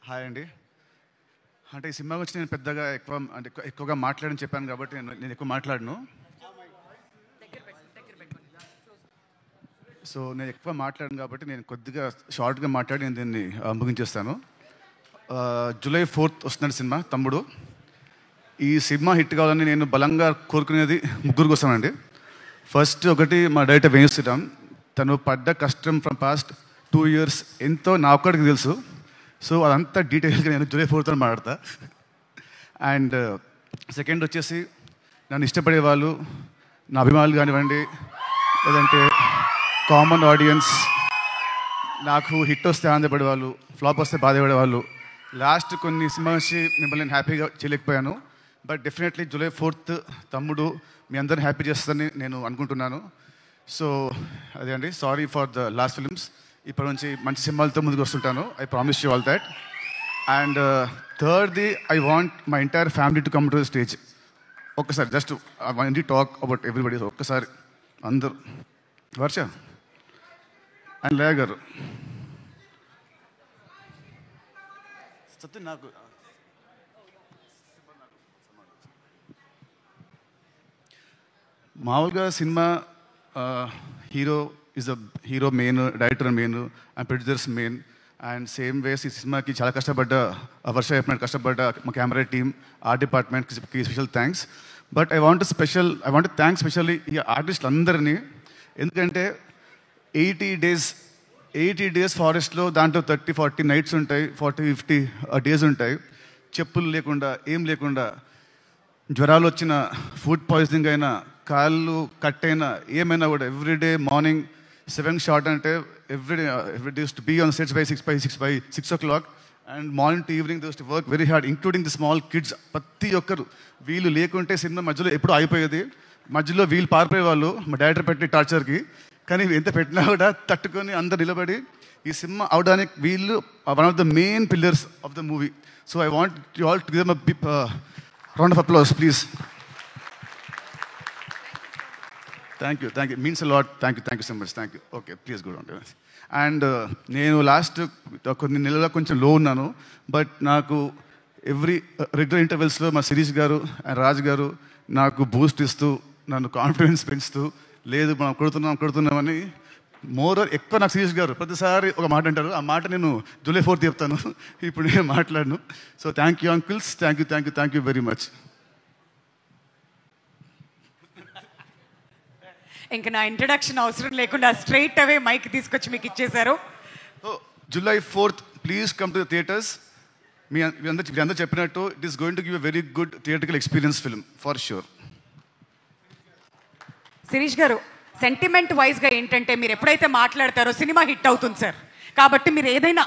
Hi అండి. అంటే ఈ సినిమా గురించి నేను పెద్దగా ఎక్కువగా మాట్లాడని చెప్పాను కాబట్టి నేను ఎక్కువ మాట్లాడను. సో నేను ఎక్కువ మాట్లాడను కాబట్టి నేను కొద్దిగా షార్ట్గా మాట్లాడి నేను దీన్ని ముగించేస్తాను. జూలై 4th వస్తున్నాడు సినిమా తమ్ముడు. ఈ సినిమా హిట్ కావాలని నేను బలంగా కోరుకునేది ముగ్గురు కోసమండి. ఫస్ట్ ఒకటి మా డైరెక్టర్ వేణు శ్రీరామ్. తను పడ్డ కష్టం ఫ్రమ్ పాస్ట్ 2 years ఎంతో నా ఒక్కడికి తెలుసు. సో అదంతా డీటెయిల్గా నేను జూలై 4th మాట్లాడతా. అండ్ సెకండ్ వచ్చేసి నన్ను ఇష్టపడే వాళ్ళు, నా అభిమానులు కానివ్వండి, లేదంటే కామన్ ఆడియన్స్, నాకు హిట్ వస్తే ఆనందపడేవాళ్ళు, ఫ్లాప్ వస్తే బాధపడేవాళ్ళు. లాస్ట్ కొన్ని సినిమా వచ్చి మిమ్మల్ని నేను హ్యాపీగా చేయలేకపోయాను. బట్ డెఫినెట్లీ జూలై 4th తమ్ముడు మీ అందరిని హ్యాపీ చేస్తుందని నేను అనుకుంటున్నాను. సో అదే అండి, sorry for the last films. ఇప్పటి నుంచి మంచి సినిమాలతో ముందుకు వస్తుంటాను. I promise you all that. And థర్డ్ది, I want my entire family to come to the stage. ఒక్కసారి just I want to talk about everybody. ఒక్కసారి అందరూ, వర్ష అండ్ లేయ గారు, సత్యం నాకు మామూలుగా cinema hero is a hero main, director main and producers main. And same ways ఈ సినిమాకి చాలా కష్టపడ్డ వర్ష చెప్పినట్టు కష్టపడ్డ మా కెమెరా టీమ్, ఆర్ట్ డిపార్ట్మెంట్కి special thanks. But I want thanks specially ఈ ఆర్టిస్టులు అందరినీ. ఎందుకంటే 80 days ఫారెస్ట్లో, దాంట్లో 30-40 nights ఉంటాయి, 40-50 days ఉంటాయి. చెప్పులు లేకుండా, ఏం లేకుండా, జ్వరాలు వచ్చిన, ఫుడ్ పాయిజనింగ్ అయినా, కాళ్ళు కట్ అయినా, ఏమైనా కూడా ఎవ్రీడే మార్నింగ్ 7 షార్ట్ అంటే everyday to be on sets by 6 o'clock and morning to evening to work very hard, including the small kids. ప్రతి ఒక్కరు వీళ్ళు లేకుంటే సినిమా మధ్యలో ఎప్పుడూ అయిపోయేది. మధ్యలో వీళ్ళు పారిపోయేవాళ్ళు మా డైరెక్టర్ పెట్టే టార్చర్కి. కానీ ఎంత పెట్టినా కూడా తట్టుకొని అందరు నిలబడి ఈ సినిమా అవడానికి వీళ్ళు one of the main pillars of the movie. So I want you all to give them a round of applause, please. Thank you. Means a lot. Thank you so much. Thank you. Okay, please go on. And నేను last కొన్ని నెలల్లో కొంచెం లో ఉన్నాను. But నాకు every regular ఇంటర్వెల్స్లో మా శిరీష్ గారు and Raj గారు నాకు బూస్ట్ ఇస్తూ, నన్ను కాన్ఫిడెన్స్ పెంచుతూ, లేదు మనం కొడుతున్నామని ఎక్కువ నాకు శిరీష్ గారు ప్రతిసారి ఒక మాట అంటారు. ఆ మాట నేను జూలై 4th చెప్తాను, ఇప్పుడు నేను మాట్లాడను. So thank you uncles, thank you very much. ఇంకా నా ఇంట్రడక్షన్ అవసరం లేకుండా స్ట్రైట్ అవే మైక్ తీసుకొచ్చి మీకు ఇచ్చేశారు. July 4th please come to the theatres. మీ అందరూ చెప్పినట్టు it is going to give a very good theatrical experience film for sure. Sirish గారు, సెంటిమెంట్ వైజ్గా ఏంటంటే మీరు ఎప్పుడైతే మాట్లాడతారో సినిమా హిట్ అవుతుంది సార్. కాబట్టి మీరు ఏదైనా